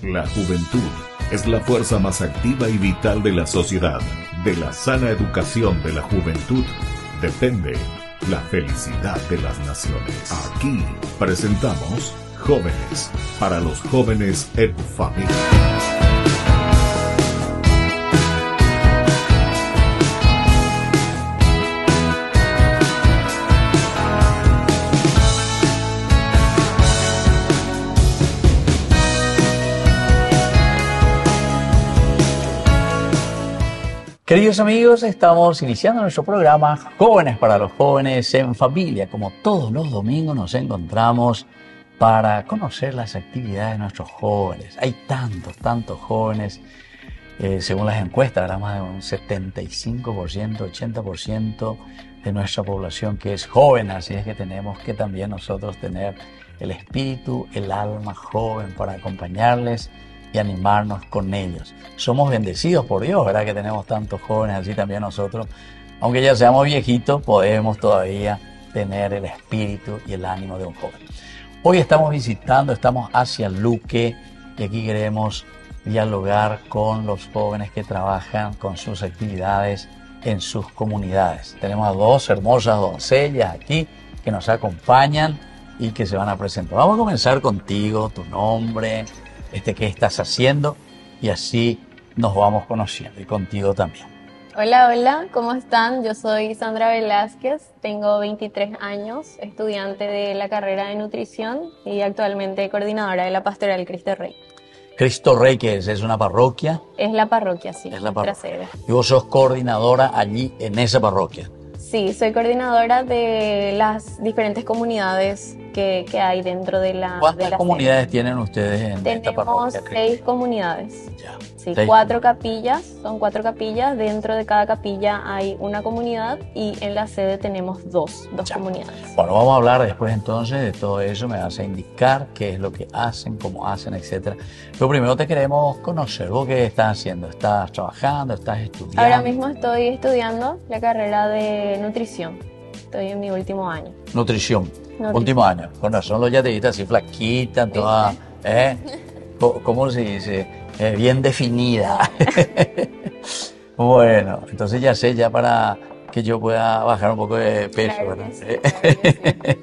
La juventud es la fuerza más activa y vital de la sociedad. De la sana educación de la juventud depende la felicidad de las naciones. Aquí presentamos Jóvenes, para los jóvenes en familia. Queridos amigos, estamos iniciando nuestro programa Jóvenes para los jóvenes en familia. Como todos los domingos nos encontramos para conocer las actividades de nuestros jóvenes. Hay tantos jóvenes, según las encuestas, ¿verdad? Más de un 75%, 80% de nuestra población que es joven, así es que tenemos que también nosotros tener el espíritu, el alma joven para acompañarles y animarnos con ellos. Somos bendecidos por Dios, ¿verdad? Que tenemos tantos jóvenes, así también nosotros, aunque ya seamos viejitos, podemos todavía tener el espíritu y el ánimo de un joven. Hoy estamos hacia Luque, y aquí queremos dialogar con los jóvenes que trabajan con sus actividades en sus comunidades. Tenemos a dos hermosas doncellas aquí que nos acompañan y que se van a presentar. Vamos a comenzar contigo, tu nombre, qué estás haciendo, y así nos vamos conociendo, y contigo también. Hola, ¿cómo están? Yo soy Sandra Velázquez, tengo 23 años, estudiante de la carrera de nutrición y actualmente coordinadora de la Pastoral Cristo Rey. Cristo Rey, ¿qué es? ¿Es una parroquia? Es la parroquia, sí, es la parroquia. Sede. ¿Y vos sos coordinadora allí en esa parroquia? Sí, soy coordinadora de las diferentes comunidades que hay dentro de la ¿Cuántas comunidades sede tienen ustedes en esta parroquia? Tenemos 6 comunidades. Ya. Sí, 6 4 capillas, son 4 capillas, dentro de cada capilla hay una comunidad y en la sede tenemos dos comunidades. Bueno, vamos a hablar después entonces de todo eso, me vas a indicar qué es lo que hacen, cómo hacen, etc. Pero primero te queremos conocer, ¿vos qué estás haciendo? ¿Estás trabajando? ¿Estás estudiando? Ahora mismo estoy estudiando la carrera de nutrición, estoy en mi último año. Nutrición. Último año, con razón ya te viste así flaquita, toda, ¿cómo se dice? Bien definida. Bueno, entonces ya sé, ya para que yo pueda bajar un poco de peso, claro, ¿verdad? Sí.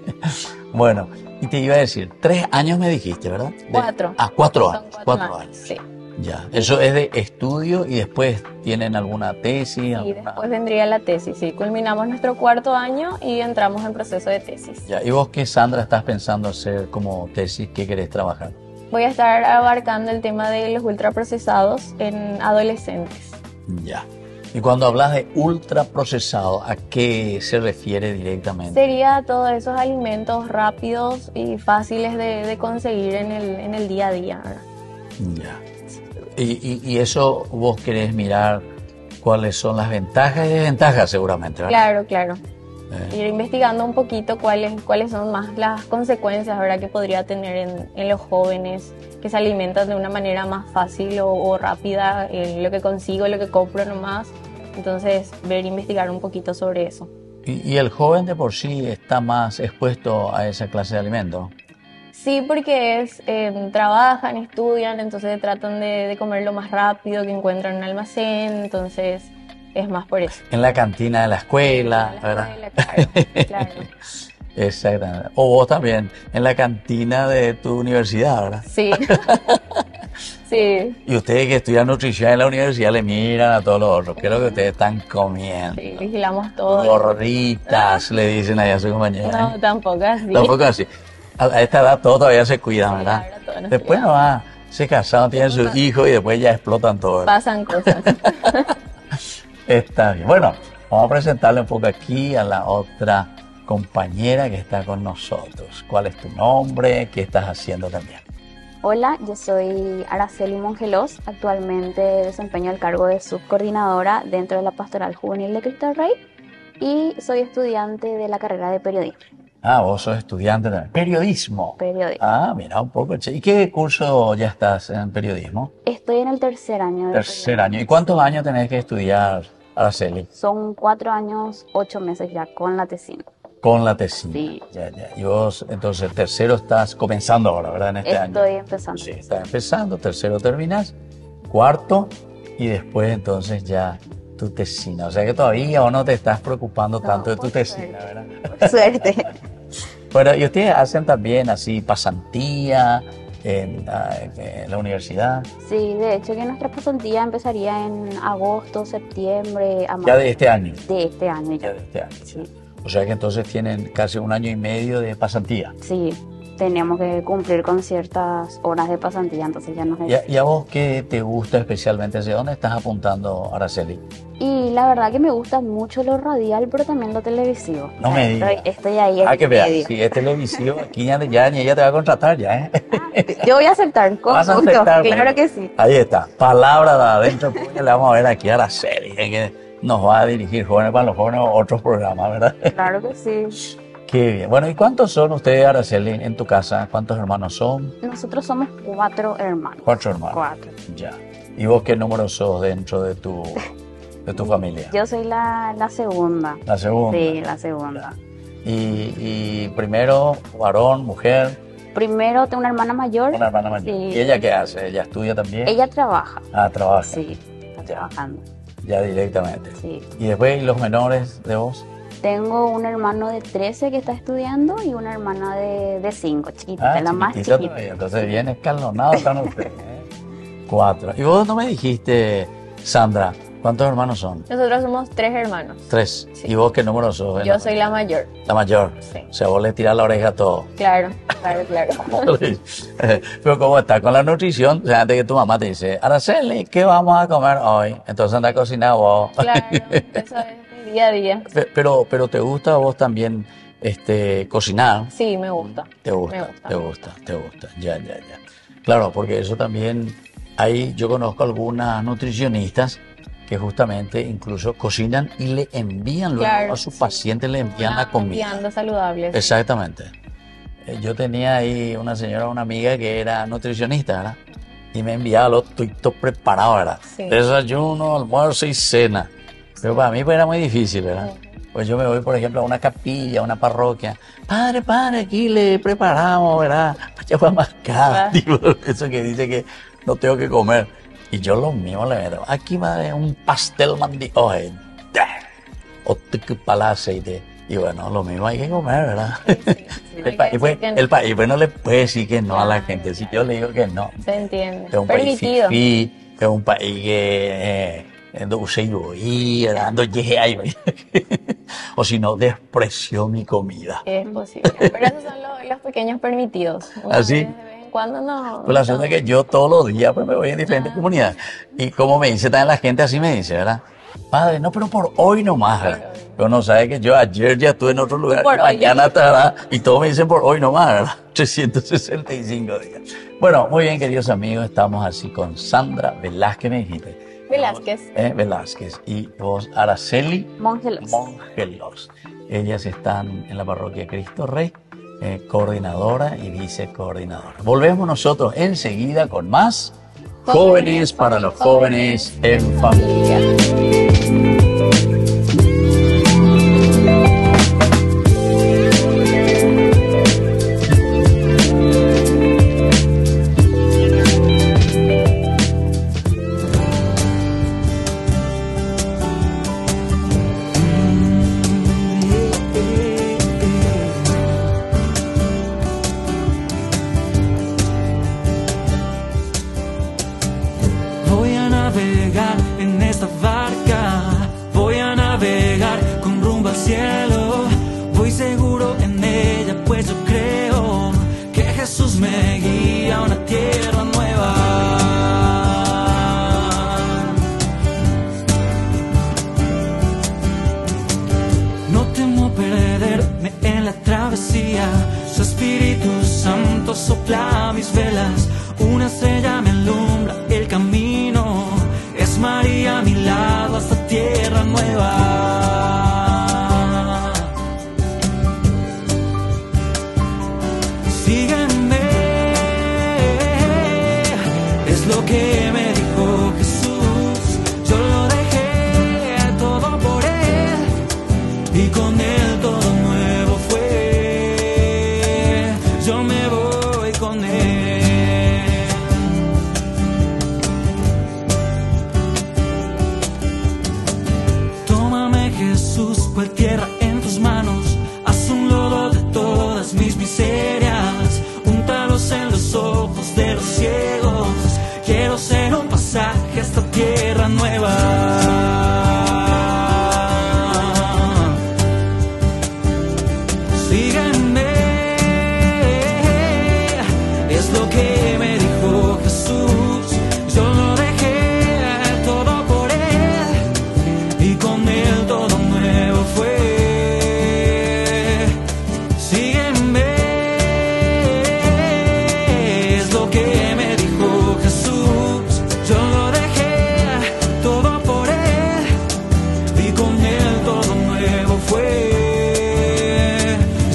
Bueno, y te iba a decir, 3 años me dijiste, ¿verdad? 4. 4 años. Son 4 años. Sí. Ya, eso es de estudio y después tienen alguna tesis. Y después vendría la tesis, sí. Culminamos nuestro 4º año y entramos en proceso de tesis. Ya, ¿y vos qué, Sandra, estás pensando hacer como tesis? ¿Qué querés trabajar? Voy a estar abarcando el tema de los ultraprocesados en adolescentes. Ya. Y cuando hablas de ultraprocesado, ¿a qué se refiere directamente? Sería todos esos alimentos rápidos y fáciles de conseguir en el día a día, ¿verdad? Ya. Y eso vos querés mirar cuáles son las ventajas y desventajas seguramente, ¿verdad? Claro. Ir investigando un poquito cuáles son más las consecuencias, ¿verdad?, que podría tener en los jóvenes que se alimentan de una manera más fácil o rápida, lo que consigo, lo que compro nomás. Entonces, investigar un poquito sobre eso. ¿Y el joven de por sí está más expuesto a esa clase de alimentos? Sí, porque trabajan, estudian, entonces tratan de comer lo más rápido que encuentran en un almacén, entonces es más por eso. En la cantina de la escuela, ¿verdad? Claro. Exactamente. O vos también, en la cantina de tu universidad, ¿verdad? Sí. Sí. Y ustedes que estudian nutrición en la universidad le miran a todos los otros. ¿Qué es lo que ustedes están comiendo? Sí, vigilamos todo. Gorritas, le dicen allá a su compañera. No, tampoco así. Tampoco así. A esta edad todos todavía se cuidan, ¿verdad? Después nomás se casan, tienen sus hijos y después ya explotan todo, ¿verdad? Pasan cosas. Está bien. Bueno, vamos a presentarle un poco aquí a la otra compañera que está con nosotros. ¿Cuál es tu nombre? ¿Qué estás haciendo también? Hola, yo soy Araceli Mongelos. Actualmente desempeño el cargo de subcoordinadora dentro de la Pastoral Juvenil de Cristo Rey y soy estudiante de la carrera de periodismo. Ah, vos sos estudiante de periodismo. Periodismo. Ah, mira, un poco. ¿Y qué curso ya estás en periodismo? Estoy en el tercer año. Tercer año. ¿Y cuántos años tenés que estudiar, Araceli? Son 4 años, 8 meses ya con la tesina. Con la tesina. Sí. Ya. Y vos, entonces, tercero estás comenzando ahora, ¿verdad? En este año. Estoy empezando. Sí, estás empezando, tercero terminas, cuarto, y después entonces ya tu tesina. O sea que todavía vos no te estás preocupando tanto de tu por tesina, suerte. ¿verdad? Por suerte. Bueno, y ustedes hacen también así pasantía en la universidad. Sí, de hecho que nuestra pasantía empezaría en agosto, septiembre, a Ya marzo de este año. de este año Ya ya. de este año. Sí, O sea que entonces tienen casi 1 año y medio de pasantía. sí, tenemos que cumplir con ciertas horas de pasantía, entonces ya nos... ¿Y a vos qué te gusta especialmente? ¿Hacia dónde estás apuntando, Araceli? Y la verdad que me gusta mucho lo radial, pero también lo televisivo. No O sea, me digas. estoy ahí Ah, en que veas, medio. si es televisivo, aquí ya ni ella te va a contratar ya, ¿eh? Yo voy a aceptar, con Vas a gusto, aceptar, claro bueno. que sí. Ahí está, palabra de adentro, pues, le vamos a ver aquí a Araceli, que nos va a dirigir Jóvenes para los Jóvenes o otros programas, ¿verdad? Claro que sí. Qué bien. Bueno, ¿y cuántos son ustedes, Araceli, en tu casa? ¿Cuántos hermanos son? Nosotros somos 4 hermanos. 4 hermanos. 4. Ya. ¿Y vos qué número sos dentro de tu familia? Yo soy la segunda. La segunda. Sí, la segunda. Y primero, varón, mujer, Primero tengo una hermana mayor. una hermana mayor. Sí. ¿Y ella qué hace? ¿Ella estudia también? Ella trabaja. Ah, trabaja. Sí, está trabajando. Ya directamente. Sí. ¿Y después, ¿y los menores de vos? Tengo un hermano de 13 que está estudiando y una hermana de 5, chiquitita, la más chiquitita chiquita. todavía. Entonces bien escalonado están ustedes. 4. ¿Y vos no me dijiste, Sandra, cuántos hermanos son? Nosotros somos 3 hermanos. 3. Sí. ¿Y vos qué número sos? Yo soy la mayor. La mayor. Sí. O sea, vos le tirás la oreja a todo. Claro, claro. Pero ¿cómo está con la nutrición? O sea, antes que tu mamá te dice, Araceli, ¿qué vamos a comer hoy? Entonces anda a cocinar vos. Claro, eso es mi día a día. Pero ¿te gusta a vos también cocinar? Sí, me gusta. Te gusta, Me gusta. te gusta. Ya. Claro, porque eso también, ahí yo conozco algunas nutricionistas que justamente incluso cocinan y le envían luego Claro, a sus sí. pacientes, le envían la comida. Enviando saludables. Exactamente. Yo tenía ahí una señora, una amiga que era nutricionista, ¿verdad? Y me enviaba lo todo preparado, ¿verdad? Sí. Desayuno, almuerzo y cena. Pero para mí pues era muy difícil, ¿verdad? Pues yo me voy, por ejemplo, a una capilla, a una parroquia. Padre, aquí le preparamos, ¿verdad? Pachagua mascada. Tipo, eso que dice que no tengo que comer. Y yo lo mismo le meto. Aquí va un pastel mandi. Oye, o para aceite. Y bueno, lo mismo hay que comer, ¿verdad? Hay que decir que no. El país pues no le puede decir que no a la gente. Si yo le digo que no. Se entiende. Es un país Permitido. fifí, es un país que dando o si no, despreció mi comida. Es posible. Pero esos son los pequeños permitidos. ¿Ah, sí? De vez en cuando no. Pues la suerte es que yo todos los días pues me voy en diferentes comunidades. Y como me dice también la gente, así me dice, ¿verdad? Padre, no, pero por hoy nomás, ¿verdad? Pero no sabe que yo ayer ya estuve en otro lugar, Por y hoy. mañana estará, y todos me dicen por hoy nomás, ¿verdad? 365 días. Bueno, muy bien, queridos amigos, estamos así con Sandra Velázquez, me dijiste. Velázquez. Velázquez. Y vos, Araceli Mongelos. Mongelos. Ellas están en la parroquia Cristo Rey, coordinadora y vicecoordinadora. Volvemos nosotros enseguida con más Jóvenes para los Jóvenes en Familia. Voy a navegar en esta barca, voy a navegar con rumbo al cielo, voy seguro en ella, pues yo creo que Jesús me guía a una tierra nueva. No temo perderme en la travesía, su Espíritu Santo sopla mis velas, una estrella me alumbra el camino, es María a mi lado hasta tierra nueva. Sígueme, es lo que me dijo Jesús, yo lo dejé todo por Él y con Él todo nuevo lejos. Quiero ser un pasaje a esta tierra nueva. Sígueme, es lo que me dijo Jesús. Yo lo dejé todo por Él y con Él todo nuevo fue. Sígueme, es lo que me dijo Jesús. Yo lo dejé todo por Él y con Él todo nuevo fue.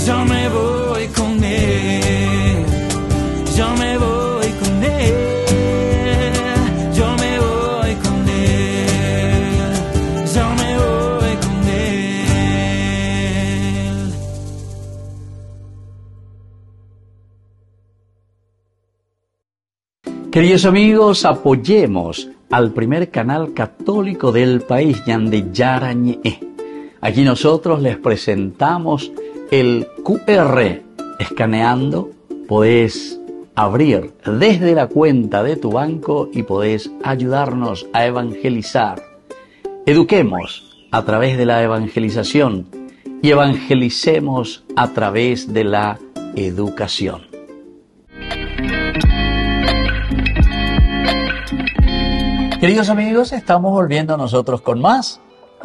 Yo me voy con Él, yo me voy con Él, yo me voy con Él, yo me voy con Él. Queridos amigos, apoyemos al primer canal católico del país, Yande Yarañe. Aquí nosotros les presentamos el QR. Escaneando, podés abrir desde la cuenta de tu banco y podés ayudarnos a evangelizar. Eduquemos a través de la evangelización y evangelicemos a través de la educación. Queridos amigos, estamos volviendo nosotros con más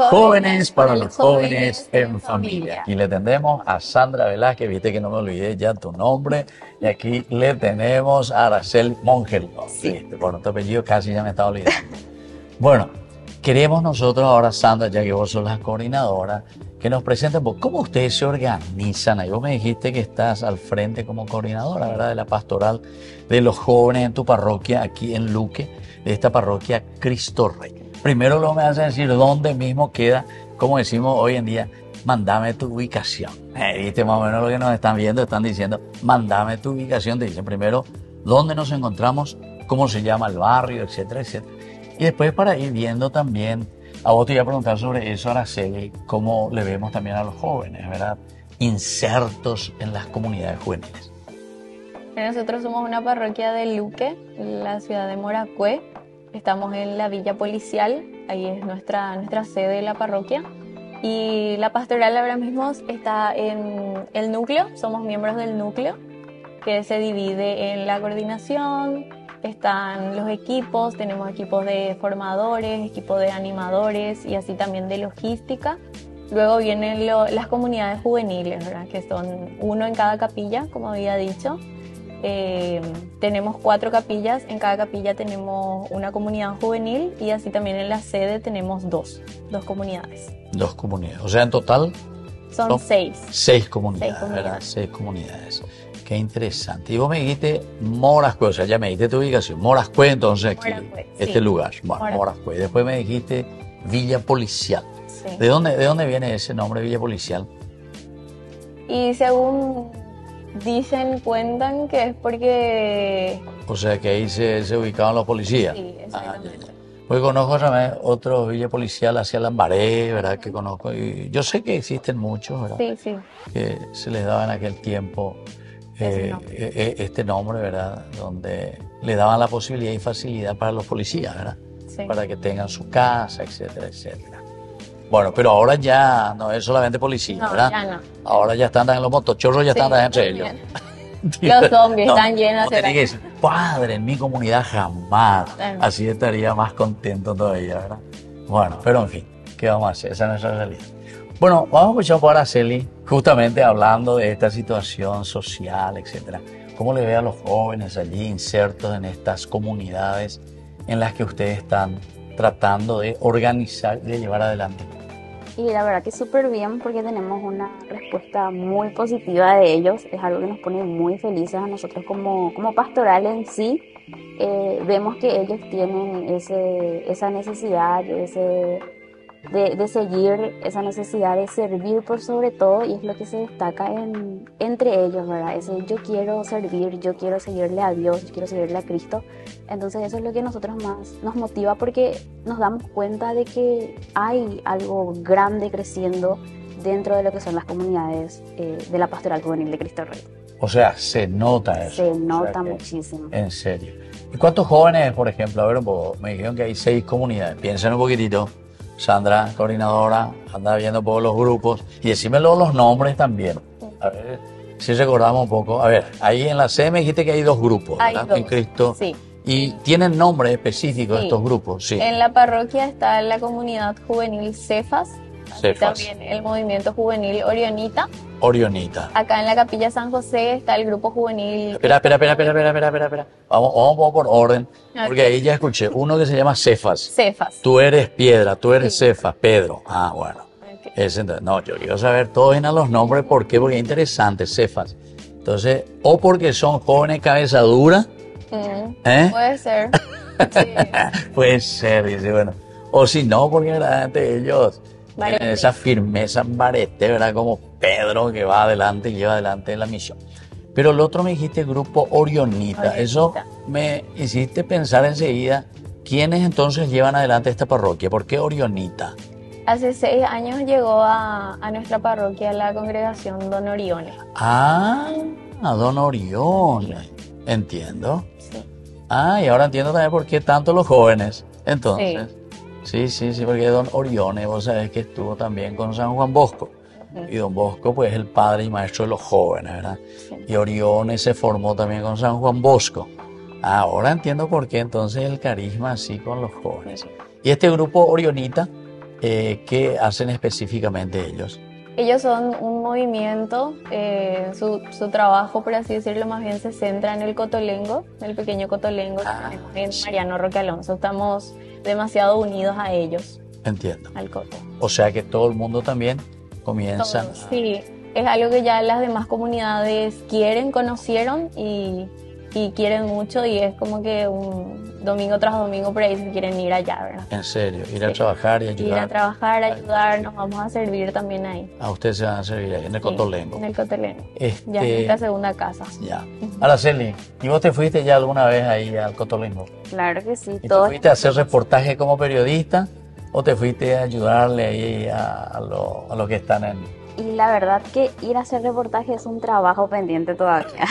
Jóvenes para los jóvenes en familia. Aquí le tenemos a Sandra Velázquez, viste que no me olvidé ya tu nombre, y aquí le tenemos a Araceli Mongelos. Sí. Por tu apellido casi ya me estaba olvidando. Bueno, queremos nosotros ahora, Sandra, ya que vos sos la coordinadora, que nos presenten cómo ustedes se organizan. Ahí vos me dijiste que estás al frente como coordinadora, ¿verdad?, de la pastoral de los jóvenes en tu parroquia, aquí en Luque, de esta parroquia Cristo Rey. Primero lo me hace decir dónde mismo queda, como decimos hoy en día, mándame tu ubicación. Viste más o menos lo que nos están viendo, están diciendo, mándame tu ubicación. Te dicen primero dónde nos encontramos, cómo se llama el barrio, etcétera, etcétera. Y después para ir viendo también, a vos te iba a preguntar sobre eso, Araceli, cómo le vemos también a los jóvenes, ¿verdad?, insertos en las comunidades juveniles. Nosotros somos una parroquia de Luque, la ciudad de Moracué. Estamos en la Villa Policial, ahí es nuestra sede de la parroquia. Y la pastoral ahora mismo está en el núcleo, somos miembros del núcleo, que se divide en la coordinación, están los equipos, tenemos equipos de formadores, equipos de animadores y así también de logística. Luego vienen las comunidades juveniles, ¿verdad?, que son uno en cada capilla, como había dicho. Tenemos 4 capillas, en cada capilla tenemos una comunidad juvenil y así también en la sede tenemos dos comunidades. 2 comunidades, o sea, en total son 6. 6 comunidades, ¿verdad? 6 comunidades. Qué interesante. Y vos me dijiste Moracué, o sea, ya me dijiste tu ubicación, Moracué, entonces aquí, Moracué, este sí. lugar, bueno, Moracué. Después me dijiste Villa Policial. Sí. ¿De dónde viene ese nombre, Villa Policial? Y según cuentan que es porque... O sea, que ahí se ubicaban los policías. Sí, exactamente. Ya. Pues conozco también otro Villa Policial hacia Lambaré, ¿verdad?, que conozco. Y yo sé que existen muchos, ¿verdad?, Sí. que se les daba en aquel tiempo este nombre, ¿verdad?, donde le daban la posibilidad y facilidad para los policías, ¿verdad?, Sí. para que tengan su casa, etcétera, etcétera. Bueno, pero ahora ya no es solamente policía, No, ¿verdad? ya no. Ahora ya están en los motochorros, ya Sí, están entre ellos. Los zombies están llenos no de... tenés que decir, padre, en mi comunidad jamás. Claro. Así estaría más contento todavía, ¿verdad? Bueno, pero en fin, ¿qué vamos a hacer? Esa es nuestra realidad. Bueno, vamos a escuchar por Araceli, justamente hablando de esta situación social, etcétera. ¿Cómo le ve a los jóvenes allí insertos en estas comunidades en las que ustedes están tratando de organizar y de llevar adelante? Y la verdad que súper bien porque tenemos una respuesta muy positiva de ellos. Es algo que nos pone muy felices a nosotros como pastoral en sí. Vemos que ellos tienen esa necesidad, de seguir, esa necesidad de servir por sobre todo, y es lo que se destaca entre ellos, ¿verdad? Ese yo quiero servir, yo quiero seguirle a Dios, yo quiero seguirle a Cristo. Entonces eso es lo que a nosotros más nos motiva, porque nos damos cuenta de que hay algo grande creciendo dentro de lo que son las comunidades de la Pastoral Juvenil de Cristo Rey. O sea, se nota eso. Se nota O sea que, muchísimo. En serio. ¿Y cuántos jóvenes, por ejemplo? A ver un poco, me dijeron que hay 6 comunidades. Piensen un poquitito. Sandra, coordinadora, anda viendo un poco los grupos y decímelo los nombres también. A ver si recordamos un poco. A ver, ahí en la C me dijiste que hay 2 grupos, ¿verdad? Hay 2, en Cristo. sí. ¿Y tienen nombres específicos estos grupos? Sí. En la parroquia está la comunidad juvenil Cefas. Cefas. También el movimiento juvenil Orionita. Orionita. Acá en la capilla San José está el grupo juvenil. Espera. Vamos un poco por orden, porque ahí ya escuché uno que se llama Cefas. Cefas. Tú eres Piedra, tú eres Sí. Cefas, Pedro. Ah, bueno. Ok. No, yo quiero saber todos bien a los nombres, ¿por qué? Porque es interesante, Cefas. Entonces, o porque son jóvenes cabeza dura, ¿eh? Puede ser. Sí. Puede ser, dice, bueno. O si no, porque verdaderamente ellos tienen Barete. esa firmeza en barete, ¿verdad? Como Pedro que va adelante y lleva adelante la misión. Pero el otro me dijiste grupo Orionita. Orionita. Eso me hiciste pensar enseguida, ¿quiénes entonces llevan adelante esta parroquia? ¿Por qué Orionita? Hace 6 años llegó a nuestra parroquia la congregación Don Orione. Ah, Don Orione. Entiendo. Sí. Ah, y ahora entiendo también por qué tanto los jóvenes. Entonces, sí, porque Don Orione, vos sabés que estuvo también con San Juan Bosco. Y Don Bosco, pues, es el padre y maestro de los jóvenes, ¿verdad? Sí. Y Orione se formó también con San Juan Bosco. Ahora entiendo por qué entonces el carisma así con los jóvenes. Y este grupo Orionita, ¿qué hacen específicamente ellos? Ellos son un movimiento, su trabajo, por así decirlo, más bien se centra en el Cotolengo, el pequeño Cotolengo que tenemos en sí. Mariano Roque Alonso. Estamos demasiado unidos a ellos, Entiendo. al Coto. O sea que todo el mundo también comienza. Todos, sí, es algo que ya las demás comunidades quieren, conocieron y quieren mucho, y es como que un domingo tras domingo por ahí se quieren ir allá, ¿verdad? En serio, ir a Sí. trabajar y Ir a ayudar. trabajar, ayudar, nos vamos a servir también ahí. A ustedes se van a servir ahí, en el Sí, Cotolengo. en el Cotolengo. Este, Ya es nuestra segunda casa. Ya. Araceli, ¿y vos te fuiste ya alguna vez ahí al Cotolengo? Claro que sí. ¿Y te Todos fuiste a hacer reportaje como periodista o te fuiste a ayudarle ahí a los que están en... Y la verdad que ir a hacer reportaje es un trabajo pendiente todavía.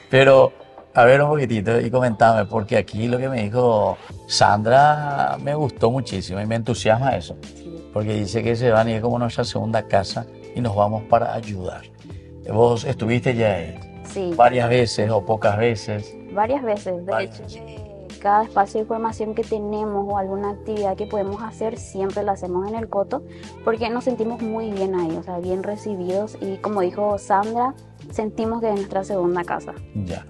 Pero, a ver un poquitito y comentame, porque aquí lo que me dijo Sandra me gustó muchísimo y me entusiasma eso. Porque dice que se van y es como nuestra segunda casa y nos vamos para ayudar. Vos estuviste ya ahí Sí, varias veces o pocas veces. varias veces. De Varias hecho, cada espacio de formación que tenemos o alguna actividad que podemos hacer, siempre la hacemos en el Coto, porque nos sentimos muy bien ahí, o sea, bien recibidos, y como dijo Sandra, sentimos que es nuestra segunda casa. Ya.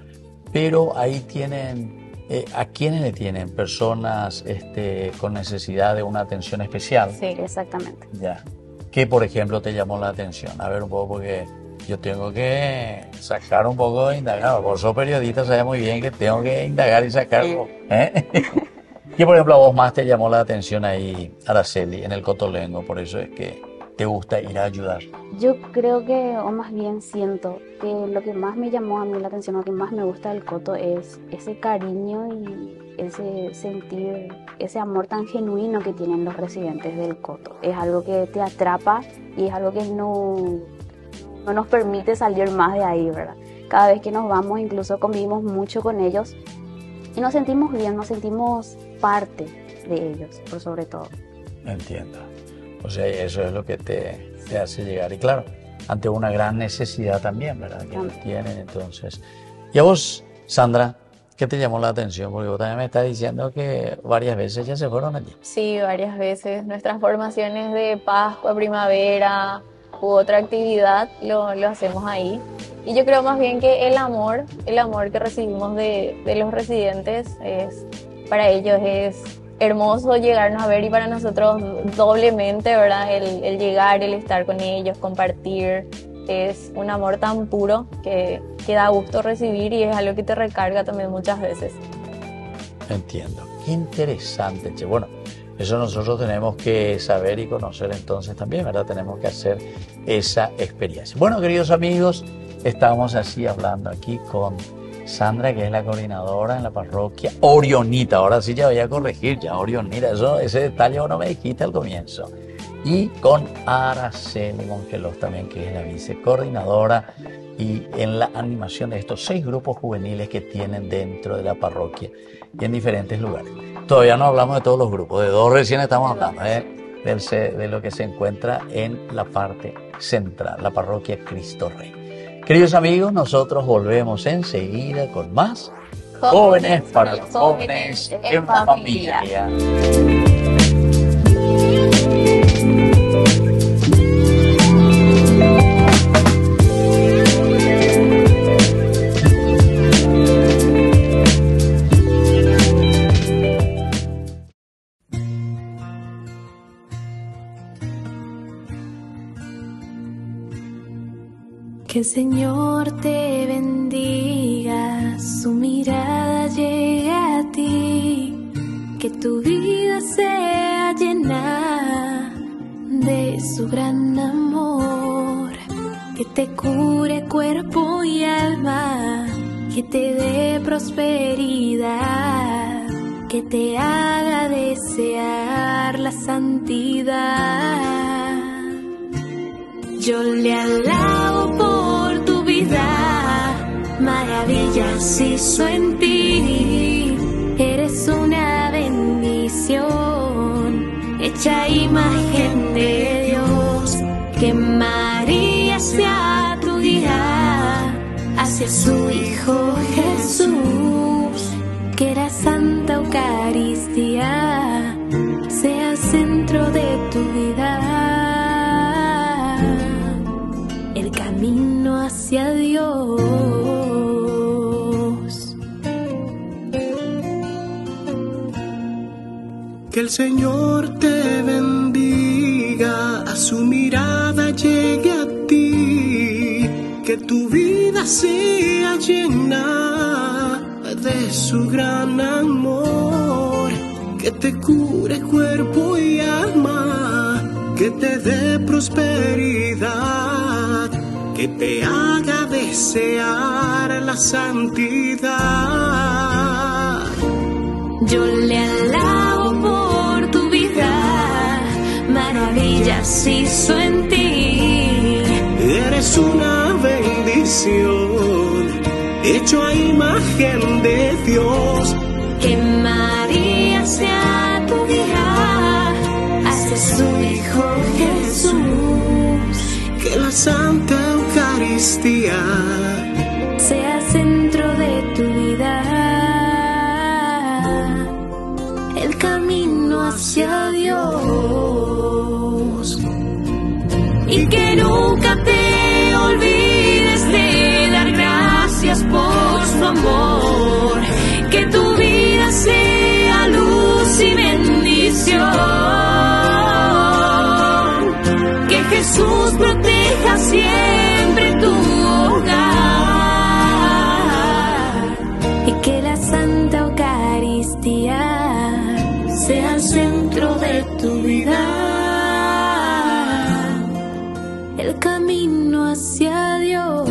Pero ahí tienen, ¿a quiénes le tienen? Personas con necesidad de una atención especial. Sí. Exactamente. Ya. ¿Qué, por ejemplo, te llamó la atención? A ver un poco, porque yo tengo que sacar un poco de indagar. Vos sos periodista, sabes muy bien que tengo que indagar y sacar. ¿Eh? ¿Qué, por ejemplo, a vos más te llamó la atención ahí, Araceli, en el Cotolengo? Por eso es que te gusta ir a ayudar. Yo creo que, o más bien siento, que lo que más me llamó a mí la atención, lo que más me gusta del Coto es ese cariño y ese sentir, ese amor tan genuino que tienen los residentes del Coto. Es algo que te atrapa y es algo que no nos permite salir más de ahí, ¿verdad? Cada vez que nos vamos, incluso convivimos mucho con ellos y nos sentimos bien, nos sentimos parte de ellos, por sobre todo. Entiendo. O sea, eso es lo que te hace llegar. Y claro, ante una gran necesidad también, ¿verdad? Que ellos tienen, entonces. Y a vos, Sandra, ¿qué te llamó la atención? Porque vos también me estás diciendo que varias veces ya se fueron allí. Sí, varias veces. Nuestras formaciones de Pascua, primavera u otra actividad lo hacemos ahí. Y yo creo más bien que el amor que recibimos de los residentes, para ellos es hermoso llegarnos a ver, y para nosotros doblemente, ¿verdad? El llegar, el estar con ellos, compartir, es un amor tan puro que da gusto recibir, y es algo que te recarga también muchas veces. Entiendo. Qué interesante, che. Bueno, eso nosotros tenemos que saber y conocer entonces también, ¿verdad? Tenemos que hacer esa experiencia. Bueno, queridos amigos, estamos así hablando aquí con Sandra, que es la coordinadora en la parroquia Orionita. Ahora sí ya voy a corregir, ya Orionita. Ese detalle vos no me dijiste al comienzo. y con Araceli Mongelos también, que es la vicecoordinadora y en la animación de estos 6 grupos juveniles que tienen dentro de la parroquia y en diferentes lugares. Todavía no hablamos de todos los grupos, de 2 recién estamos hablando, de lo que se encuentra en la parte central, la parroquia Cristo Rey. Queridos amigos, nosotros volvemos enseguida con más Jóvenes para los Jóvenes en Familia. Que el Señor te bendiga, su mirada llegue a ti, que tu vida sea llena de su gran amor, que te cure cuerpo y alma, que te dé prosperidad, que te haga desear la santidad. Yo le alabo por tu vida, maravillas hizo en ti. Eres una bendición, hecha imagen de Dios. Que María sea tu guía hacia su Hijo Jesús. Que la Santa Eucaristía sea el centro de tu vida. Camino hacia Dios. Que el Señor te bendiga, a su mirada llegue a ti, que tu vida sea llena de su gran amor, que te cure cuerpo y alma, que te dé prosperidad, que te haga desear la santidad. Yo le alabo por tu vida, maravillas hizo en ti. Eres una bendición, hecho a imagen de Dios. Que María sea tu guía hacia su Hijo Jesús. Que la Santa Eucaristía sea centro de tu vida, el camino hacia Dios. Y que nunca te olvides de dar gracias por su amor. Que tu vida sea luz y bendición. Que Jesús proteja siempre tu hogar. Y que la Santa Eucaristía sea el centro de tu vida, el camino hacia Dios.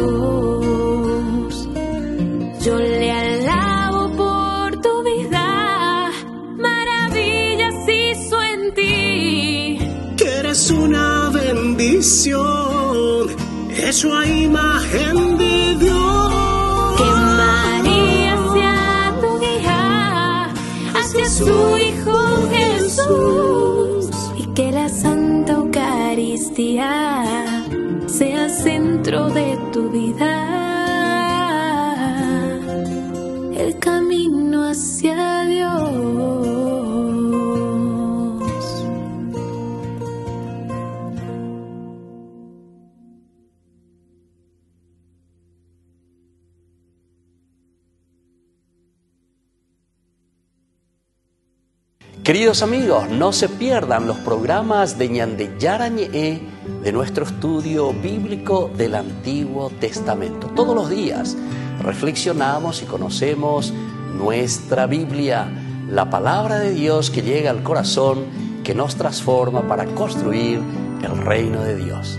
Yo le alabo por tu vida, maravillas hizo en ti. Que eres una bendición, hecho a imagen de Dios. Que María sea tu guía hacia su Hijo Jesús. Y que la Santa Eucaristía sea el centro de tu vida, el camino hacia Dios. Queridos amigos, no se pierdan los programas de Ñande Yarañe de nuestro estudio bíblico del Antiguo Testamento. Todos los días reflexionamos y conocemos nuestra Biblia, la palabra de Dios que llega al corazón, que nos transforma para construir el reino de Dios.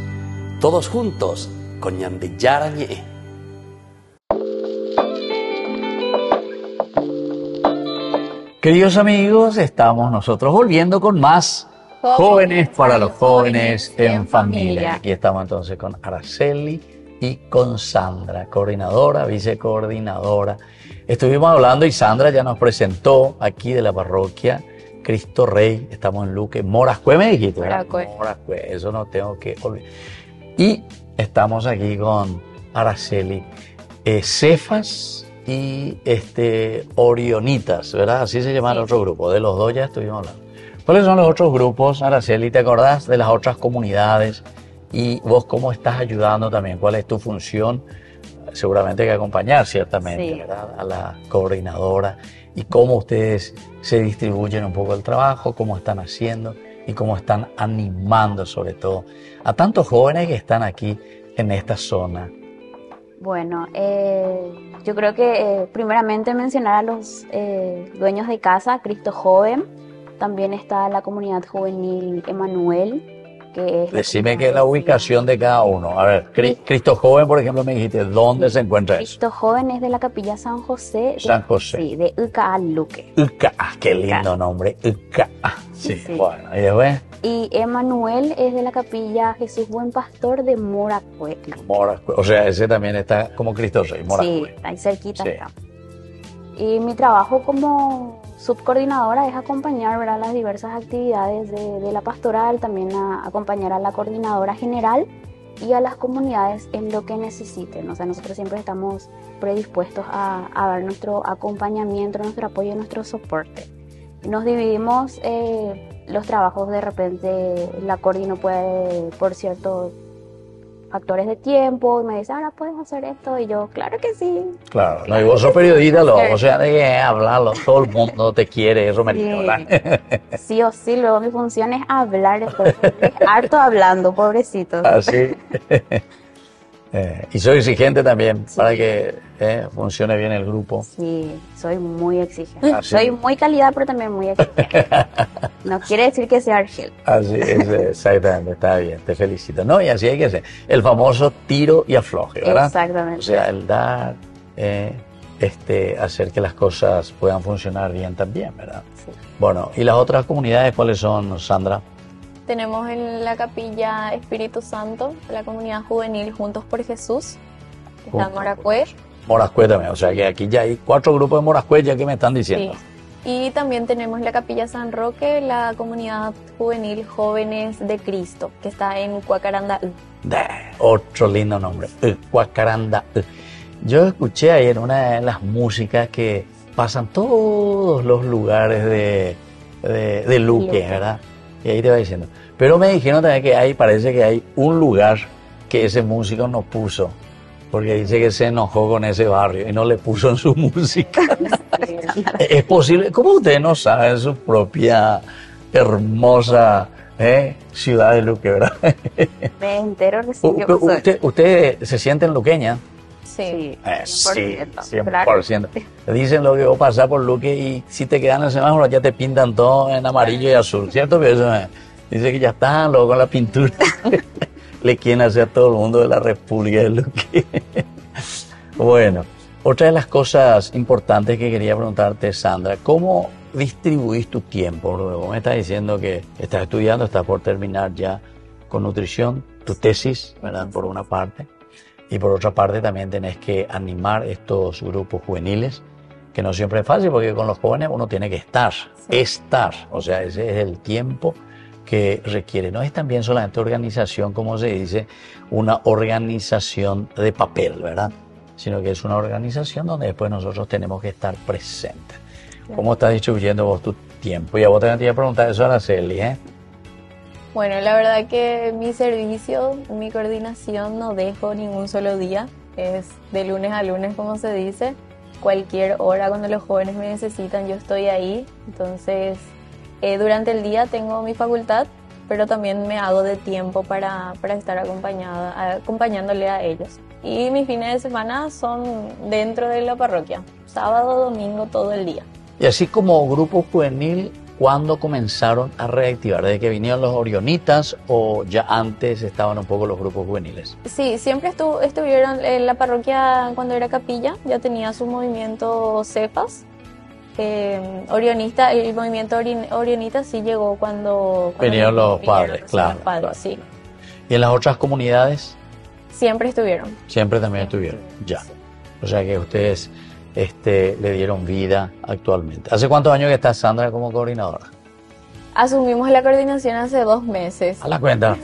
Todos juntos con Ñande Yarañe. Queridos amigos, estamos nosotros volviendo con más Jóvenes para los jóvenes en familia. Aquí estamos entonces con Araceli y con Sandra, coordinadora, vicecoordinadora. Estuvimos hablando y Sandra ya nos presentó aquí de la parroquia Cristo Rey. Estamos en Luque, Morascue me dijiste, ¿verdad? Morascue, eso no tengo que olvidar. Y estamos aquí con Araceli, Cefas y Orionitas, ¿verdad? Así se llama el otro grupo. De los dos ya estuvimos hablando. ¿Cuáles son los otros grupos, Araceli? ¿Te acordás de las otras comunidades? Y vos, ¿cómo estás ayudando también? ¿Cuál es tu función? Seguramente hay que acompañar, ciertamente, sí, ¿verdad? A la coordinadora. Y cómo ustedes se distribuyen un poco el trabajo, cómo están haciendo y cómo están animando, sobre todo, a tantos jóvenes que están aquí en esta zona. Bueno, yo creo que primeramente mencionar a los dueños de casa, Cristo Joven. También está la comunidad juvenil Emanuel, que es... Decime que es la ubicación de cada uno. A ver, Cristo Joven, por ejemplo, me dijiste, ¿dónde se encuentra eso? Cristo Joven es de la capilla San José. San José. Sí, de UCA Luque. UCA, qué lindo nombre, UCA. Sí, sí, bueno, ¿y después? Y Emanuel es de la capilla Jesús Buen Pastor de Morascue. Morascue, o sea, ese también está como Cristo Rey, Morascue. Sí, ahí cerquita está. Y mi trabajo como subcoordinadora es acompañar, ¿verdad?, las diversas actividades de la pastoral, también acompañar a la coordinadora general y a las comunidades en lo que necesiten. O sea, nosotros siempre estamos predispuestos a dar nuestro acompañamiento, nuestro apoyo y nuestro soporte. Nos dividimos los trabajos, de repente la coordina no puede, por ciertos factores de tiempo, y me dice, ahora puedes hacer esto, y yo, claro que sí. Claro, no, y vos sos periodista, o sea, de que hablarlo, todo el mundo te quiere, eso me dijo, sí o sí, luego mi función es hablar, es harto hablando, pobrecito. Así. Y soy exigente también, sí, para que funcione bien el grupo. Sí, soy muy exigente. ¿Ah, sí? Soy muy calidad, pero también muy exigente. No quiere decir que sea Argel. Así es, exactamente, está bien, te felicito. No, y así hay que ser. El famoso tiro y afloje, ¿verdad? Exactamente. O sea, el dar, hacer que las cosas puedan funcionar bien también, ¿verdad? Sí. Bueno, ¿y las otras comunidades cuáles son, Sandra? Tenemos en la capilla Espíritu Santo, la comunidad juvenil Juntos por Jesús, está en Morascue. Morascue también, o sea que aquí ya hay 4 grupos de Morascue ya que me están diciendo. Sí. Y también tenemos la capilla San Roque, la comunidad juvenil Jóvenes de Cristo, que está en Cuacaranda. Otro lindo nombre, Cuacaranda. Yo escuché ahí en una de las músicas que pasan todos los lugares de Luque, ¿verdad? Y ahí te va diciendo. Pero me dijeron también que parece que hay un lugar que ese músico no puso, porque dice que se enojó con ese barrio y no le puso en su música. Es posible, ¿cómo ustedes no saben su propia hermosa ciudad de Luque, verdad? Me entero recién. ¿Usted se sienten luqueña? Sí, 100%. Sí, 100%. Dicen lo que vos pasás por Luque y si te quedan en el semáforo ya te pintan todo en amarillo y azul, ¿cierto? Pero eso dice que ya están, luego con la pintura le quieren hacer a todo el mundo de la República de Luque. Bueno, otra de las cosas importantes que quería preguntarte, Sandra, ¿cómo distribuís tu tiempo? Luego me estás diciendo que estás estudiando, estás por terminar ya con nutrición, tu tesis, ¿verdad? Por una parte. Y por otra parte también tenés que animar estos grupos juveniles, que no siempre es fácil, porque con los jóvenes uno tiene que estar, o sea, ese es el tiempo que requiere. No es también solamente organización, como se dice, una organización de papel, ¿verdad? Sino que es una organización donde después nosotros tenemos que estar presentes. ¿Cómo estás distribuyendo vos tu tiempo? Y a vos también te iba a preguntar eso, Araceli, Bueno, la verdad que mi servicio, mi coordinación no dejo ningún solo día, es de lunes a lunes como se dice, cualquier hora cuando los jóvenes me necesitan yo estoy ahí, entonces durante el día tengo mi facultad, pero también me hago de tiempo para estar acompañándole a ellos. Y mis fines de semana son dentro de la parroquia, sábado, domingo, todo el día. Y así como grupo juvenil, ¿cuándo comenzaron a reactivar? ¿Desde que vinieron los Orionitas o ya antes estaban un poco los grupos juveniles? Sí, siempre estuvieron en la parroquia cuando era capilla, ya tenía su movimiento Cefas. Orionista, el movimiento orionita sí llegó cuando Vinieron los padres, los claro, padres, claro. sí. ¿Y en las otras comunidades? Siempre estuvieron. Siempre también estuvieron, ya. O sea que ustedes le dieron vida actualmente. ¿Hace cuántos años que está Sandra como coordinadora? Asumimos la coordinación hace 2 meses. A la cuenta.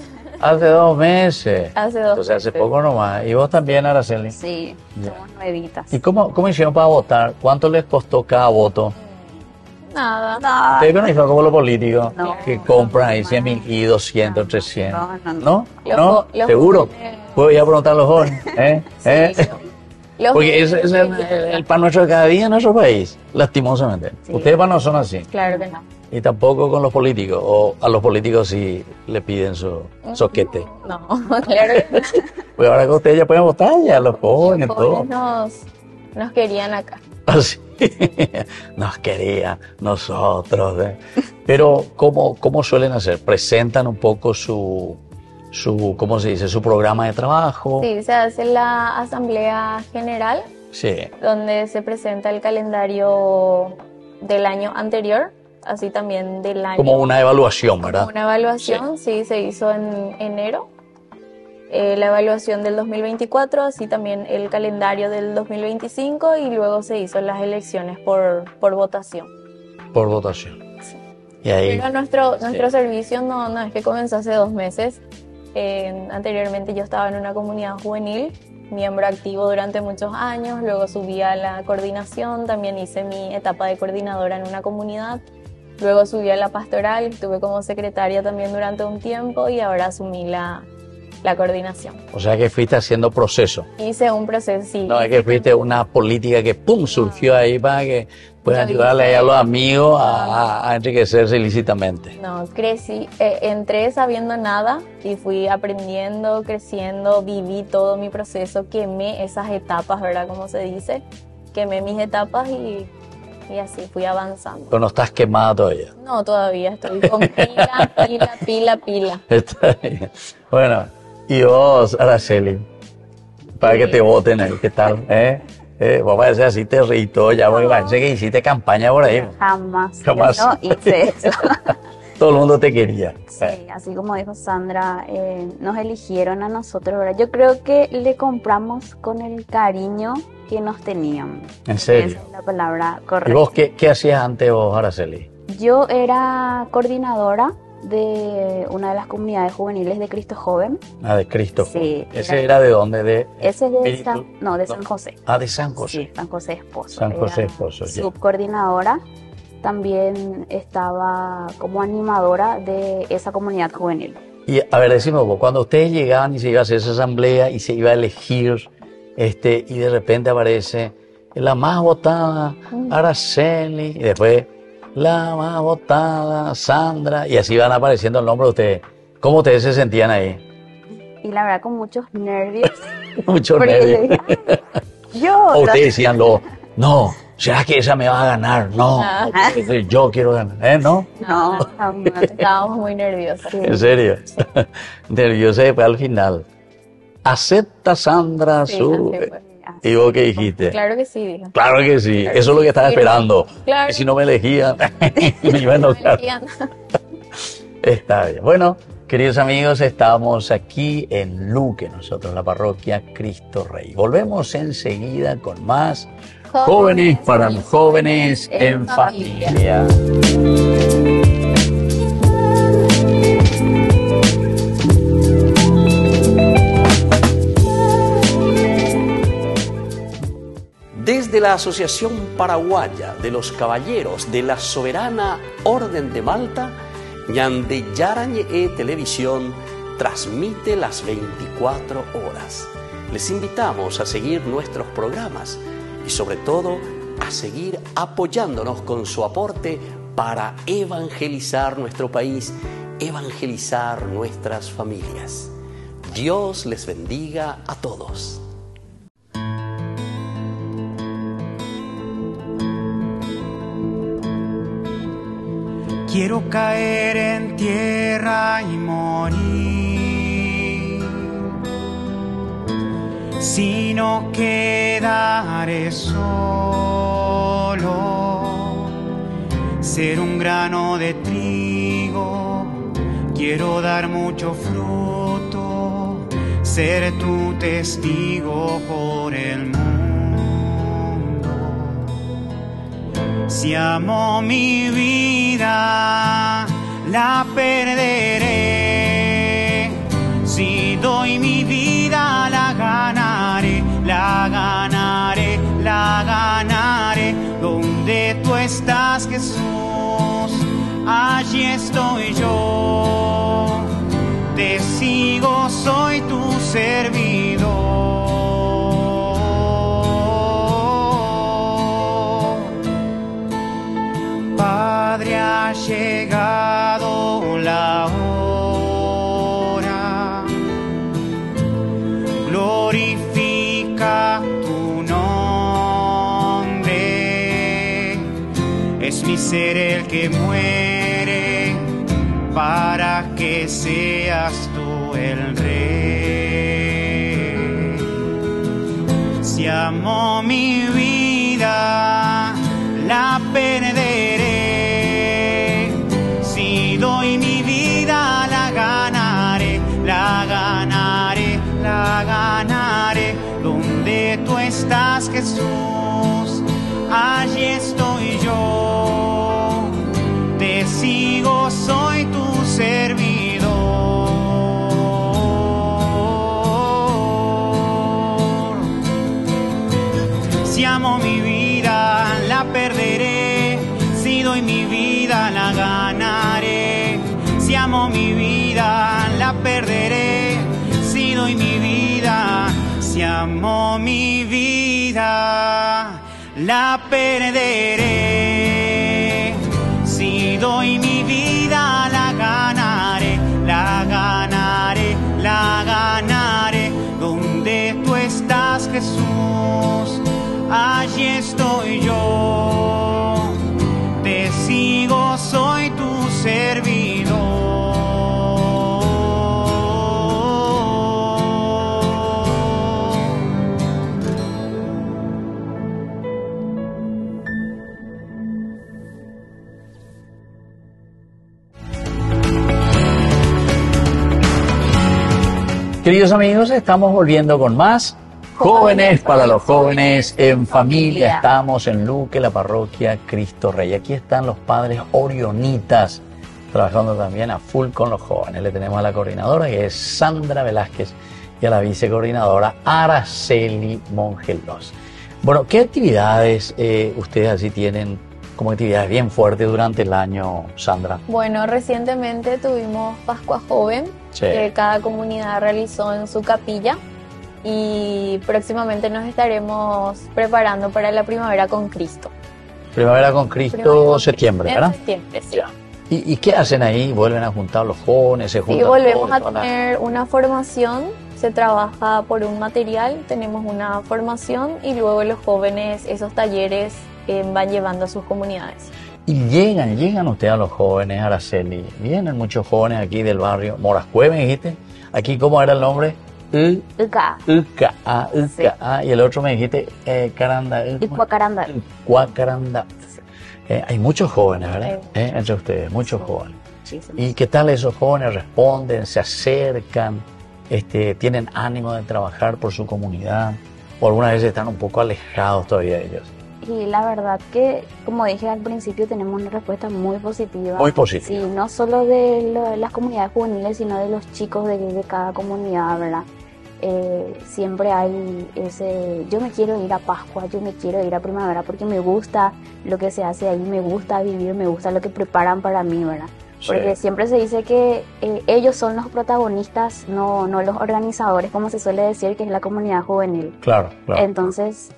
Hace 2 meses. Hace 2 Entonces hace meses. poco nomás. ¿Y vos también, Araceli? Sí, Ya. somos nuevitas. ¿Y cómo hicieron para votar? ¿Cuánto les costó cada voto? Nada. Ustedes no hicieron como los políticos No. que compran ahí 100.000 y 200, 300. No. ¿No? Los ¿No? los ¿Seguro? jóvenes- Puedo ir a preguntar a los jóvenes. Sí, los Porque ese es el pan nuestro de cada día en nuestro país, lastimosamente. Sí. Ustedes para no son así. Claro que no. Y tampoco con los políticos. O a los políticos sí le piden su soquete. No, claro que no. Pues ahora que ustedes ya pueden votar, ya los jóvenes, Los todo. jóvenes nos querían acá. Así. Nos querían, nosotros. Pero, ¿cómo suelen hacer? ¿Presentan un poco su, ¿cómo se dice? Su programa de trabajo? Sí, se hace la asamblea general Sí. donde se presenta el calendario del año anterior, así también del año. Como una evaluación, ¿verdad? Como una evaluación, sí, se hizo en enero. La evaluación del 2024, así también el calendario del 2025 y luego se hizo las elecciones por votación. Por votación. Y ahí, Pero nuestro Sí. servicio no es que comenzó hace 2 meses. Anteriormente yo estaba en una comunidad juvenil, miembro activo durante muchos años, luego subí a la coordinación, también hice mi etapa de coordinadora en una comunidad, luego subí a la pastoral, estuve como secretaria también durante un tiempo y ahora asumí la coordinación. o sea que fuiste haciendo proceso. Hice un proceso, sí. No, es que fuiste una política que ¡pum! Surgió ahí para que puedan Yo ayudarle hice- ahí a los amigos a enriquecerse ilícitamente. No, crecí, entré sabiendo nada y fui aprendiendo, creciendo, viví todo mi proceso, quemé esas etapas, ¿verdad? Como se dice, quemé mis etapas y así fui avanzando. Pero no estás quemada todavía. No, todavía estoy con pila. Está bien. Bueno, y vos, Araceli, para que te voten ahí, ¿qué tal? Vos pareces así territo ya, porque parece que hiciste campaña por ahí. Jamás. Jamás. Yo no hice eso. Todo el mundo te quería. Sí, así como dijo Sandra, nos eligieron a nosotros, ¿verdad? Yo creo que le compramos con el cariño que nos tenían. ¿En serio? Esa es la palabra ¿Y correcta. vos qué hacías antes vos, Araceli? Yo era coordinadora de una de las comunidades juveniles de Cristo Joven. Ah, de Cristo. Sí, ¿Ese era de dónde? De Ese es de Espíritu. San José. Ah, de San José. Sí, San José Esposo. San José Era Esposo, ya. subcoordinadora. También estaba como animadora de esa comunidad juvenil. Y a ver, decime vos, cuando ustedes llegaban y se iba a hacer esa asamblea y se iba a elegir, y de repente aparece la más votada, Araceli, y después la más votada, Sandra, y así van apareciendo el nombre de ustedes. ¿Cómo ustedes se sentían ahí? Y la verdad con muchos nervios. Mucho porque nervios. yo, O ustedes decían, no, ¿será que esa me va a ganar? No, Ah. yo quiero ganar, ¿no? no, jamás. Estábamos muy nerviosas. En serio. Nerviosa después al final. ¿Acepta Sandra Sí, su...? así fue. ¿Y vos qué dijiste? Claro que sí, dije. Claro que sí, eso es lo que estaba Sí, esperando. claro. Y si no me elegían, me iba a enojar. Está bien. Bueno, queridos amigos, estamos aquí en Luque, nosotros, la parroquia Cristo Rey. Volvemos enseguida con más Jóvenes para los Jóvenes en Familia. Desde la Asociación Paraguaya de los Caballeros de la Soberana Orden de Malta, Ñande Yarañe Televisión transmite las 24 horas. Les invitamos a seguir nuestros programas y sobre todo a seguir apoyándonos con su aporte para evangelizar nuestro país, evangelizar nuestras familias. Dios les bendiga a todos. Quiero caer en tierra y morir, si no quedaré solo ser un grano de trigo, quiero dar mucho fruto, ser tu testigo por el mundo. Si amo mi vida, la perderé. Si doy mi vida, la ganaré, la ganaré, la ganaré. Donde tú estás, Jesús, allí estoy yo. Te sigo, soy tu servidor. Padre, ha llegado la hora. Glorifica tu nombre. Es mi ser el que muere para que seas tú el rey. Si amo mi vida, la perderé. Si doy mi vida, la ganaré, la ganaré, la ganaré. Donde tú estás, Jesús, allí estoy yo. Te sigo, soy tu servidor. Si amo mi vida, la perderé. Si doy mi vida, la ganaré. Si amo mi vida, la perderé. Si doy mi vida, si amo mi vida, la perderé. Si doy mi vida, la ganaré, la ganaré, la ganaré. Donde tú estás, Jesús, allí estoy yo. Te sigo, soy tu servidor. Queridos amigos, estamos volviendo con más Jóvenes para los Jóvenes en Familia. Estamos en Luque, la parroquia Cristo Rey. Aquí están los padres orionitas trabajando también a full con los jóvenes. Le tenemos a la coordinadora, que es Sandra Velázquez, y a la vicecoordinadora Araceli Mongelos. Bueno, ¿qué actividades ustedes así tienen como actividades bien fuertes durante el año, Sandra? Bueno, recientemente tuvimos Pascua Joven, que cada comunidad realizó en su capilla, y próximamente nos estaremos preparando para la Primavera con Cristo. Primavera con Cristo, septiembre, ¿verdad? En septiembre, sí. Ya. ¿Y qué hacen ahí? ¿Vuelven a juntar los jóvenes? ¿Se juntan Sí, volvemos a todos? tener una formación, se trabaja por un material, tenemos una formación y luego los jóvenes esos talleres van llevando a sus comunidades. Y llegan ustedes a los jóvenes, Araceli. Vienen muchos jóvenes aquí del barrio Morascue, me dijiste. Aquí, ¿cómo era el nombre? Uca. Sí. Y el otro me dijiste, Caranda. Icuacaranda. Icuacaranda. Hay muchos jóvenes, ¿verdad? Entre ustedes, muchos jóvenes. Muchísimos. ¿Y qué tal esos jóvenes? ¿Responden? ¿Se acercan? ¿Tienen ánimo de trabajar por su comunidad? ¿O algunas veces están un poco alejados todavía ellos? Y la verdad que, como dije al principio, tenemos una respuesta muy positiva. Muy positiva. Sí, no solo de las comunidades juveniles, sino de los chicos de cada comunidad, ¿verdad? Siempre hay ese, yo me quiero ir a Pascua, yo me quiero ir a Primavera porque me gusta lo que se hace ahí, me gusta vivir, me gusta lo que preparan para mí, ¿verdad? Porque siempre se dice que ellos son los protagonistas, no los organizadores, como se suele decir, que es la comunidad juvenil. Claro. Entonces,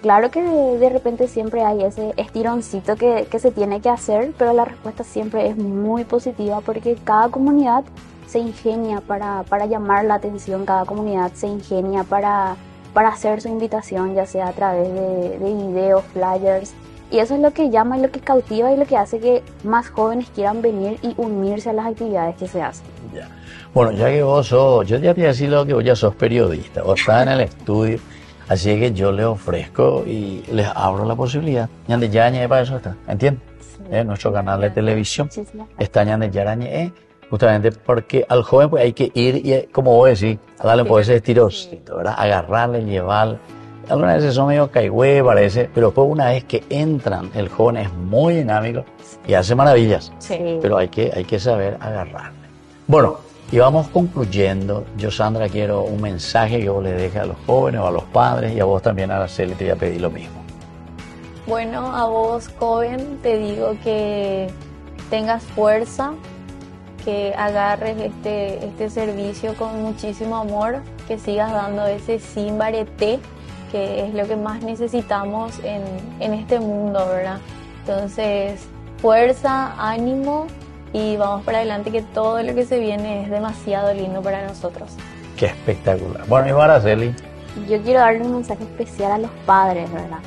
claro que de repente siempre hay ese estironcito que se tiene que hacer, pero la respuesta siempre es muy positiva porque cada comunidad se ingenia para llamar la atención, cada comunidad se ingenia para hacer su invitación, ya sea a través de videos, flyers. Y eso es lo que llama y lo que cautiva y lo que hace que más jóvenes quieran venir y unirse a las actividades que se hacen. Ya. Bueno, ya que vos sos, yo ya te decía lo que vos ya sos periodista, vos estás en el estudio, así que yo les ofrezco y les abro la posibilidad. Y ya para eso está, ¿entiendes? Sí. nuestro canal de televisión. Muchísimas gracias. Está en Yarañe, justamente porque al joven pues hay que ir y, como vos decís, a darle por ese estirocito, ¿verdad? Agarrarle, llevarle. Algunas veces son medio caigüe, parece, pero después una vez que entran, el joven es muy dinámico y hace maravillas. Sí. Pero hay que saber agarrarle. Bueno, y vamos concluyendo. Yo, Sandra, quiero un mensaje que vos le dejes a los jóvenes o a los padres, y a vos también, Araceli, te voy a pedir lo mismo. Bueno, a vos, joven, te digo que tengas fuerza, que agarres este servicio con muchísimo amor, que sigas dando ese sin bareté, que es lo que más necesitamos en este mundo, ¿verdad? Entonces, fuerza, ánimo y vamos para adelante, que todo lo que se viene es demasiado lindo para nosotros. Qué espectacular. Bueno, y Araceli. Yo quiero darle un mensaje especial a los padres, ¿verdad?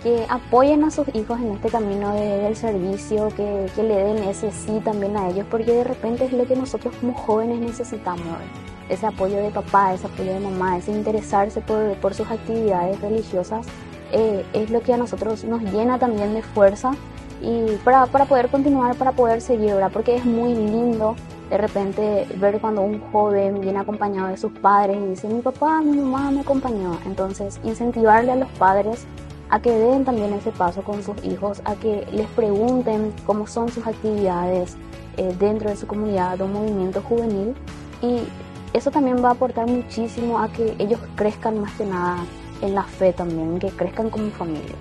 Que apoyen a sus hijos en este camino del servicio, que le den ese sí también a ellos, porque de repente es lo que nosotros como jóvenes necesitamos, ¿verdad? Ese apoyo de papá, ese apoyo de mamá, ese interesarse por sus actividades religiosas, es lo que a nosotros nos llena también de fuerza y para poder continuar, para poder seguir, ¿verdad? Porque es muy lindo de repente ver cuando un joven viene acompañado de sus padres y dice: mi papá, mi mamá me acompañó. Entonces, incentivarle a los padres a que den también ese paso con sus hijos, a que les pregunten cómo son sus actividades dentro de su comunidad o movimiento juvenil, y eso también va a aportar muchísimo a que ellos crezcan más que nada en la fe también, que crezcan como familia.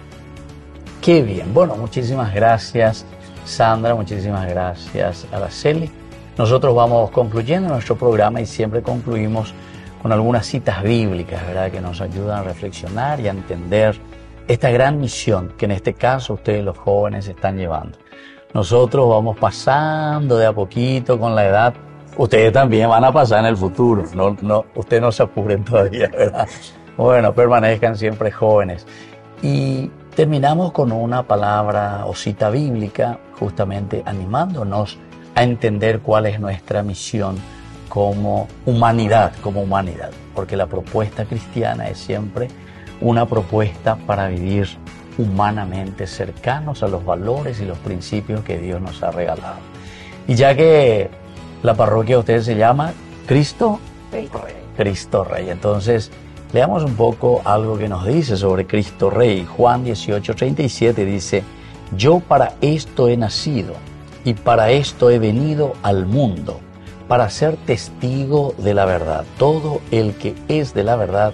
Qué bien. Bueno, muchísimas gracias, Sandra, muchísimas gracias, Araceli. Nosotros vamos concluyendo nuestro programa y siempre concluimos con algunas citas bíblicas, ¿verdad?, que nos ayudan a reflexionar y a entender esta gran misión que en este caso ustedes los jóvenes están llevando. Nosotros vamos pasando de a poquito con la edad. Ustedes también van a pasar en el futuro. Ustedes no se apuren todavía, ¿verdad? Bueno, permanezcan siempre jóvenes. Y terminamos con una palabra o cita bíblica, justamente animándonos a entender cuál es nuestra misión como humanidad, porque la propuesta cristiana es siempre una propuesta para vivir humanamente cercanos a los valores y los principios que Dios nos ha regalado. Y ya que la parroquia de ustedes se llama Cristo Rey, entonces leamos un poco algo que nos dice sobre Cristo Rey. Juan 18:37 dice: yo para esto he nacido y para esto he venido al mundo, para ser testigo de la verdad. Todo el que es de la verdad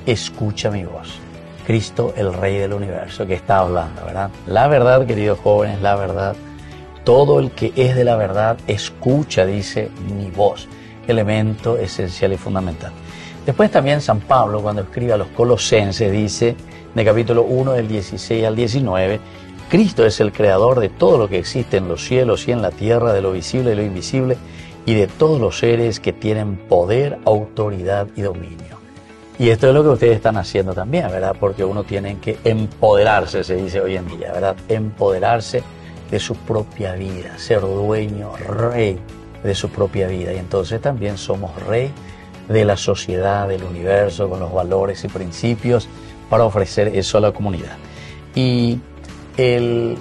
escucha mi voz. Cristo, el Rey del universo, que está hablando, ¿verdad? La verdad, queridos jóvenes, la verdad. Todo el que es de la verdad escucha, dice, mi voz. Elemento esencial y fundamental. Después también San Pablo, cuando escribe a los Colosenses, dice, en el capítulo 1, del 16 al 19, Cristo es el creador de todo lo que existe en los cielos y en la tierra, de lo visible y lo invisible, y de todos los seres que tienen poder, autoridad y dominio. Y esto es lo que ustedes están haciendo también, ¿verdad? Porque uno tiene que empoderarse, se dice hoy en día, ¿verdad? Empoderarse de su propia vida, ser dueño, rey de su propia vida. Y entonces también somos rey de la sociedad, del universo, con los valores y principios para ofrecer eso a la comunidad. Y el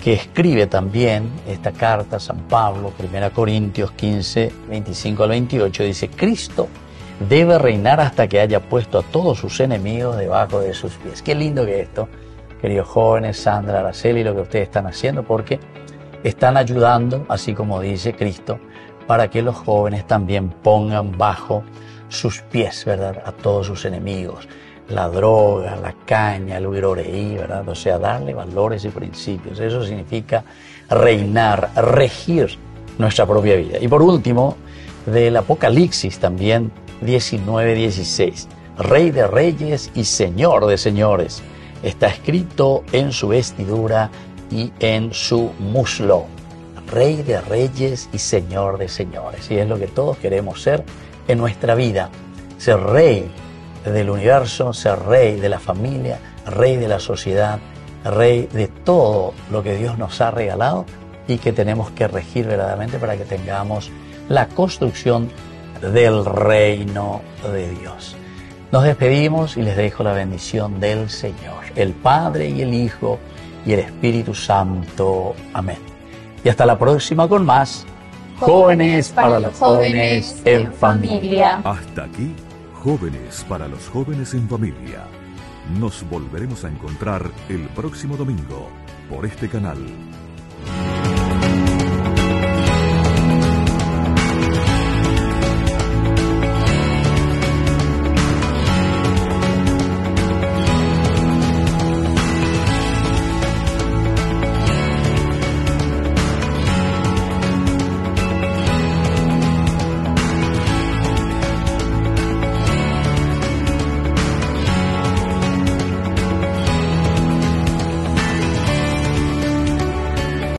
que escribe también esta carta, San Pablo, 1 Corintios 15, 25 al 28, dice: Cristo debe reinar hasta que haya puesto a todos sus enemigos debajo de sus pies. Qué lindo que esto, queridos jóvenes, Sandra, Araceli, lo que ustedes están haciendo, porque están ayudando, así como dice Cristo, para que los jóvenes también pongan bajo sus pies, ¿verdad?, a todos sus enemigos. La droga, la caña, el huiroreí, ¿verdad? O sea, darle valores y principios. Eso significa reinar, regir nuestra propia vida. Y por último, del Apocalipsis también, 19:16. Rey de reyes y Señor de señores. Está escrito en su vestidura y en su muslo. Rey de reyes y Señor de señores. Y es lo que todos queremos ser en nuestra vida. Ser rey del universo, ser rey de la familia, rey de la sociedad, rey de todo lo que Dios nos ha regalado y que tenemos que regir verdaderamente para que tengamos la construcción del reino de Dios. Nos despedimos y les dejo la bendición del Señor, el Padre y el Hijo y el Espíritu Santo. Amén. Y hasta la próxima con más Jóvenes para los Jóvenes en Familia. Hasta aquí, Jóvenes para los Jóvenes en Familia. Nos volveremos a encontrar el próximo domingo por este canal.